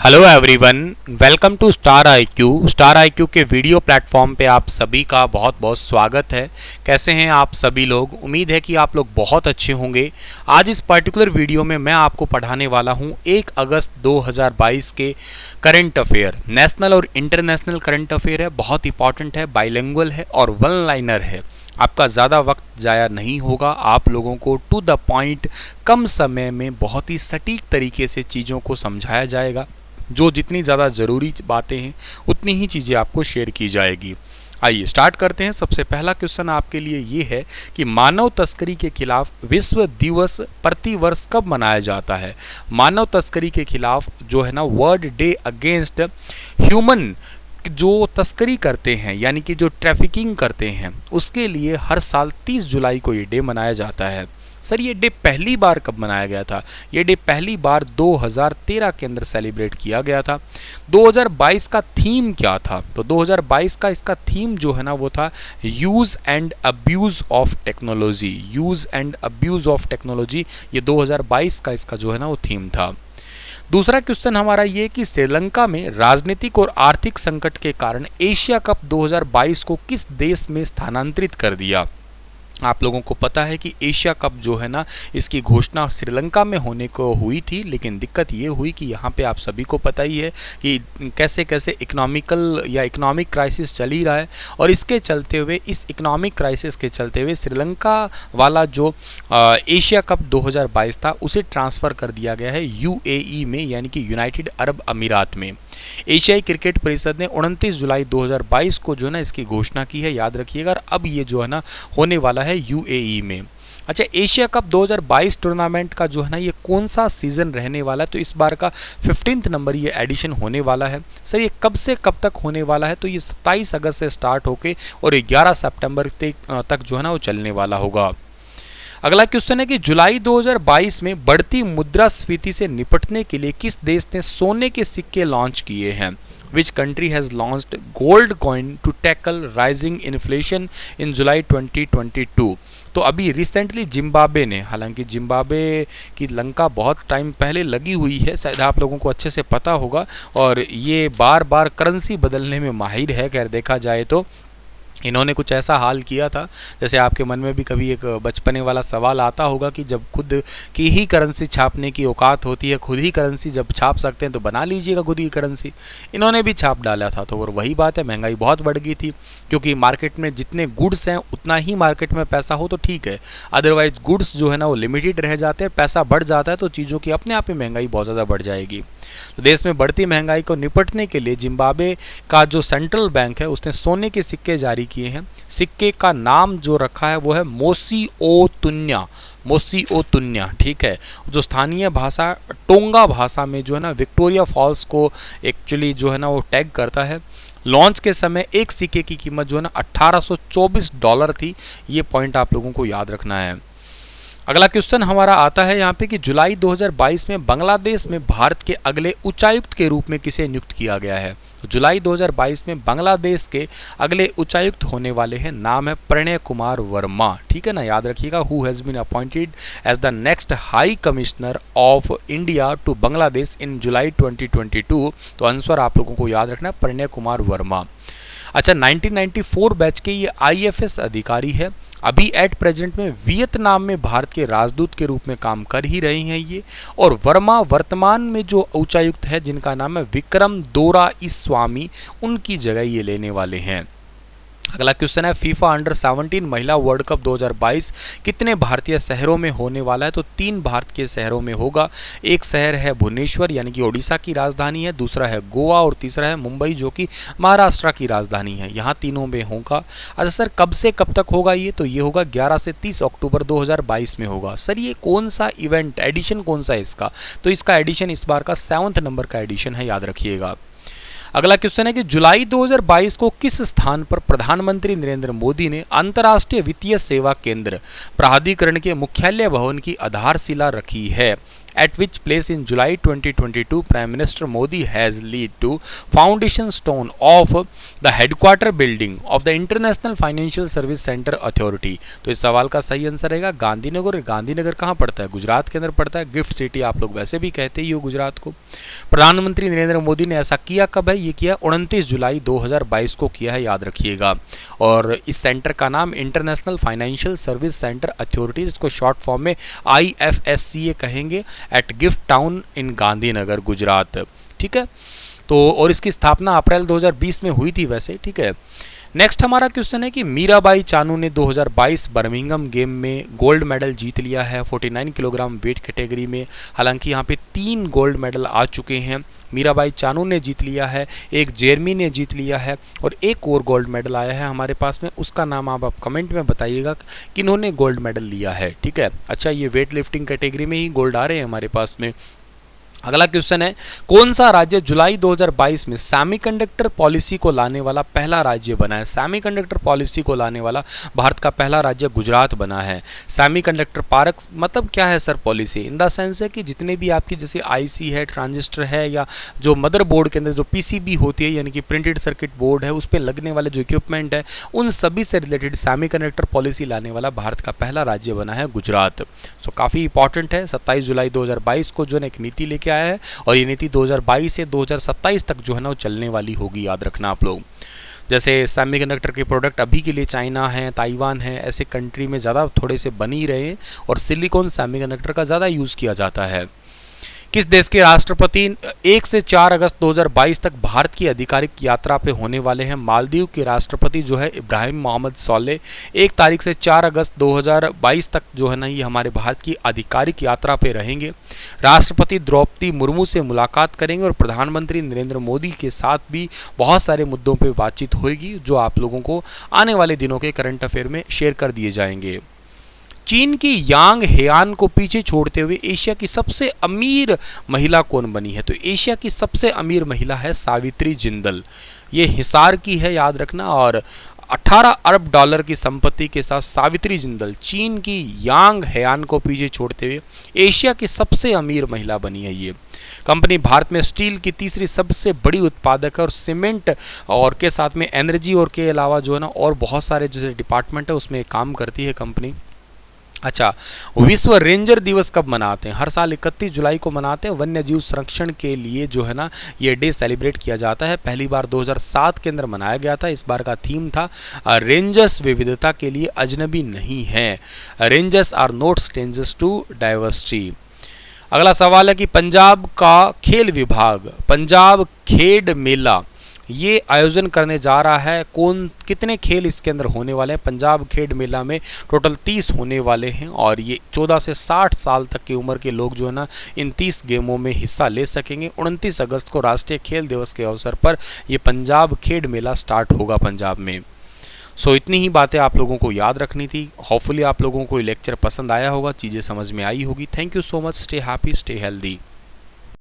Hello everyone, welcome to star IQ. Star IQ के video platform पे आप सभी का बहुत बहुत स्वागत है। कैसे हैं आप सभी लोग? उम्मीद है कि आप लोग बहुत अच्छे होंगे। आज इस पर्टिकुलर वीडियो में मैं आपको पढ़ाने वाला हूं 1 अगस्त 2022 के करंट अफेयर। नेशनल और इंटरनेशनल करंट अफेयर है, बहुत इंपॉर्टेंट है, बाइलिंगुअल है और वन लाइनर है। आपका ज़्यादा वक्त जाया नहीं होगा, आप लोगों को टू द पॉइंट कम समय में बहुत ही सटीक तरीके से चीज़ों को समझाया जाएगा। जो जितनी ज़्यादा ज़रूरी बातें हैं उतनी ही चीज़ें आपको शेयर की जाएगी। आइए स्टार्ट करते हैं। सबसे पहला क्वेश्चन आपके लिए ये है कि मानव तस्करी के खिलाफ विश्व दिवस प्रतिवर्ष कब मनाया जाता है? मानव तस्करी के खिलाफ जो है ना, वर्ल्ड डे अगेंस्ट ह्यूमन, जो तस्करी करते हैं यानी कि जो ट्रैफिकिंग करते हैं, उसके लिए हर साल 30 जुलाई को ये डे मनाया जाता है। सर, ये डे पहली बार कब मनाया गया था? ये डे पहली बार 2013 के अंदर सेलिब्रेट किया गया था। 2022 का थीम क्या था? तो 2022 का इसका थीम जो है ना, वो था use and abuse of technology. Use and abuse of technology, ये 2022 का इसका जो है ना वो थीम था। दूसरा क्वेश्चन हमारा ये कि श्रीलंका में राजनीतिक और आर्थिक संकट के कारण एशिया कप 2022 को किस देश में स्थानांतरित कर दिया? आप लोगों को पता है कि एशिया कप जो है ना, इसकी घोषणा श्रीलंका में होने को हुई थी, लेकिन दिक्कत ये हुई कि यहाँ पे आप सभी को पता ही है कि कैसे कैसे इकोनॉमिक क्राइसिस चल ही रहा है, और इसके चलते हुए, इस इकोनॉमिक क्राइसिस के चलते हुए श्रीलंका वाला जो एशिया कप 2022 था उसे ट्रांसफ़र कर दिया गया है यूएई में, यानी कि यूनाइटेड अरब अमीरात में। एशियाई क्रिकेट परिषद ने 29 जुलाई 2022 को जो है ना इसकी घोषणा की है, याद रखिएगा। और अब ये जो है ना होने वाला है यूएई में। अच्छा, एशिया कप 2022 टूर्नामेंट का जो है ना ये कौन सा सीज़न रहने वाला है? तो इस बार का 15th नंबर ये एडिशन होने वाला है। सर, ये कब से कब तक होने वाला है? तो ये 27 अगस्त से स्टार्ट होके और 11 सितंबर तक जो है ना वो चलने वाला होगा। अगला क्वेश्चन है कि जुलाई 2022 में बढ़ती मुद्रास्फीति से निपटने के लिए किस देश ने सोने के सिक्के लॉन्च किए हैं? Which country has launched gold coin to tackle rising inflation in July 2022? तो अभी रिसेंटली जिम्बाब्वे ने, हालांकि जिम्बाब्वे की लंका बहुत टाइम पहले लगी हुई है, शायद आप लोगों को अच्छे से पता होगा, और ये बार बार करेंसी बदलने में माहिर है। खैर देखा जाए तो इन्होंने कुछ ऐसा हाल किया था, जैसे आपके मन में भी कभी एक बचपने वाला सवाल आता होगा कि जब खुद की ही करेंसी छापने की औकात होती है, खुद ही करेंसी जब छाप सकते हैं तो बना लीजिएगा खुद की करेंसी। इन्होंने भी छाप डाला था, तो वही बात है, महंगाई बहुत बढ़ गई थी, क्योंकि मार्केट में जितने गुड्स हैं उतना ही मार्केट में पैसा हो तो ठीक है, अदरवाइज गुड्स जो है ना वो लिमिटेड रह जाते हैं, पैसा बढ़ जाता है तो चीज़ों की अपने आप ही महंगाई बहुत ज़्यादा बढ़ जाएगी। तो देश में बढ़ती महंगाई को निपटने के लिए जिम्बाब्वे का जो सेंट्रल बैंक है उसने सोने के सिक्के जारी किए हैं। सिक्के का नाम जो रखा है वो है मोसी ओ तुन्या, ठीक है, जो स्थानीय भाषा टोंगा भाषा में जो है ना विक्टोरिया फॉल्स को एक्चुअली जो है ना वो टैग करता है। लॉन्च के समय एक सिक्के की कीमत जो है ना $1824 थी। ये पॉइंट आप लोगों को याद रखना है। अगला क्वेश्चन हमारा आता है यहाँ पे कि जुलाई 2022 में बांग्लादेश में भारत के अगले उच्चायुक्त के रूप में किसे नियुक्त किया गया है? तो जुलाई 2022 में बांग्लादेश के अगले उच्चायुक्त होने वाले हैं, नाम है प्रणय कुमार वर्मा, ठीक है ना, याद रखिएगा। Who has been appointed as the next high commissioner of India to Bangladesh in July 2022? तो आंसर आप लोगों को याद रखना है, प्रणय कुमार वर्मा। अच्छा, 1994 बैच के ये आईएफएस अधिकारी है। अभी एट प्रेजेंट में वियतनाम में भारत के राजदूत के रूप में काम कर ही रही हैं ये। और वर्मा वर्तमान में जो उच्चायुक्त है, जिनका नाम है विक्रम दोराईस्वामी, उनकी जगह ये लेने वाले हैं। अगला क्वेश्चन है फीफा अंडर 17 महिला वर्ल्ड कप 2022 कितने भारतीय शहरों में होने वाला है? तो 3 भारत के शहरों में होगा। एक शहर है भुवनेश्वर, यानी कि ओडिशा की राजधानी है, दूसरा है गोवा और तीसरा है मुंबई, जो कि महाराष्ट्र की राजधानी है। यहाँ तीनों में होगा। अच्छा सर, कब से कब तक होगा ये? तो ये होगा 11 से 30 अक्टूबर 2022 में होगा। सर, ये कौन सा इवेंट, एडिशन कौन सा है इसका? तो इसका एडिशन इस बार का 7th नंबर का एडिशन है, याद रखिएगा। अगला क्वेश्चन है कि जुलाई 2022 को किस स्थान पर प्रधानमंत्री नरेंद्र मोदी ने अंतर्राष्ट्रीय वित्तीय सेवा केंद्र प्राधिकरण के मुख्यालय भवन की आधारशिला रखी है? at which place in July 2022 Prime Minister Modi has laid to foundation stone of the headquarter building of the International Financial Service Center Authority। तो इस सवाल का सही आंसर रहेगा गांधीनगर। गांधीनगर कहाँ पड़ता है? गुजरात के अंदर पड़ता है। गिफ्ट सिटी आप लोग वैसे भी कहते ही हो गुजरात को। प्रधानमंत्री नरेंद्र मोदी ने ऐसा किया कब है? ये किया 29 जुलाई 2022 को किया है, याद रखिएगा। और इस सेंटर का नाम international financial service center authority, इसको शॉर्ट फॉर्म में IFSCA कहेंगे, at GIFT town in Gandhinagar Gujarat. ठीक है, तो और इसकी स्थापना अप्रैल 2020 में हुई थी वैसे। ठीक है, नेक्स्ट हमारा क्वेश्चन है कि मीराबाई चानू ने 2022 बर्मिंघम गेम में गोल्ड मेडल जीत लिया है 49 किलोग्राम वेट कैटेगरी में। हालांकि यहाँ पे 3 गोल्ड मेडल आ चुके हैं। मीराबाई चानू ने जीत लिया है, एक जेरमी ने जीत लिया है और एक और गोल्ड मेडल आया है हमारे पास में। उसका नाम आप कमेंट में बताइएगा कि इन्होंने गोल्ड मेडल लिया है। ठीक है, अच्छा ये वेट लिफ्टिंग कैटेगरी में ही गोल्ड आ रहे हैं हमारे पास में। अगला क्वेश्चन है, कौन सा राज्य जुलाई 2022 में सेमीकंडक्टर पॉलिसी को लाने वाला पहला राज्य बना है? सेमीकंडक्टर पॉलिसी को लाने वाला भारत का पहला राज्य गुजरात बना है। सेमीकंडक्टर पार्क मतलब क्या है sir? Policy in the sense है कि जितने भी आपकी जैसे IC है, ट्रांजिस्टर है, या जो मदरबोर्ड के अंदर जो PCB होती है यानी कि प्रिंटेड सर्किट बोर्ड है, उस पर लगने वाले जो इक्विपमेंट है, उन सभी से रिलेटेड सेमीकंडक्टर पॉलिसी लाने वाला भारत का पहला राज्य बना है गुजरात। सो काफ़ी इंपॉर्टेंट है। 27 जुलाई 2022 को जो है एक नीति लेके आया है और ये नीति 2022 से 2027 तक जो है ना वो चलने वाली होगी, याद रखना आप लोग। जैसे सेमीकंडक्टर के प्रोडक्ट अभी के लिए चाइना है, ताइवान है, ऐसे कंट्री में ज़्यादा थोड़े से बन ही रहे हैं और सिलिकॉन सेमीकंडक्टर का ज़्यादा यूज़ किया जाता है। किस देश के राष्ट्रपति 1 से 4 अगस्त 2022 तक भारत की आधिकारिक यात्रा पे होने वाले हैं? मालदीव के राष्ट्रपति जो है इब्राहिम मोहम्मद सोलेह 1 तारीख से 4 अगस्त 2022 तक जो है ना ये हमारे भारत की आधिकारिक यात्रा पे रहेंगे। राष्ट्रपति द्रौपदी मुर्मू से मुलाकात करेंगे और प्रधानमंत्री नरेंद्र मोदी के साथ भी बहुत सारे मुद्दों पर बातचीत होगी जो आप लोगों को आने वाले दिनों के करंट अफेयर में शेयर कर दिए जाएंगे। चीन की यांग हेयान को पीछे छोड़ते हुए एशिया की सबसे अमीर महिला कौन बनी है? तो एशिया की सबसे अमीर महिला है सावित्री जिंदल। ये हिसार की है, याद रखना। और 18 अरब डॉलर की संपत्ति के साथ सावित्री जिंदल चीन की यांग हेयान को पीछे छोड़ते हुए एशिया की सबसे अमीर महिला बनी है। ये कंपनी भारत में स्टील की तीसरी सबसे बड़ी उत्पादक है और सीमेंट और के साथ में एनर्जी और के अलावा जो है ना और बहुत सारे जैसे डिपार्टमेंट है उसमें काम करती है कंपनी। अच्छा, विश्व रेंजर दिवस कब मनाते हैं? हर साल 31 जुलाई को मनाते हैं। वन्य जीव संरक्षण के लिए जो है ना ये डे सेलिब्रेट किया जाता है। पहली बार 2007 के अंदर मनाया गया था। इस बार का थीम था रेंजर्स विविधता के लिए अजनबी नहीं है। Rangers are not strangers to diversity. अगला सवाल है कि पंजाब का खेल विभाग पंजाब खेड मेला ये आयोजन करने जा रहा है। कितने खेल इसके अंदर होने वाले हैं? पंजाब खेड मेला में टोटल 30 होने वाले हैं और ये 14 से 60 साल तक की उम्र के लोग जो है ना इन 30 गेमों में हिस्सा ले सकेंगे। 29 अगस्त को राष्ट्रीय खेल दिवस के अवसर पर ये पंजाब खेड मेला स्टार्ट होगा पंजाब में। सो इतनी ही बातें आप लोगों को याद रखनी थी। होपफुली आप लोगों को ये लेक्चर पसंद आया होगा, चीज़ें समझ में आई होगी। Thank you so much. Stay happy, stay healthy.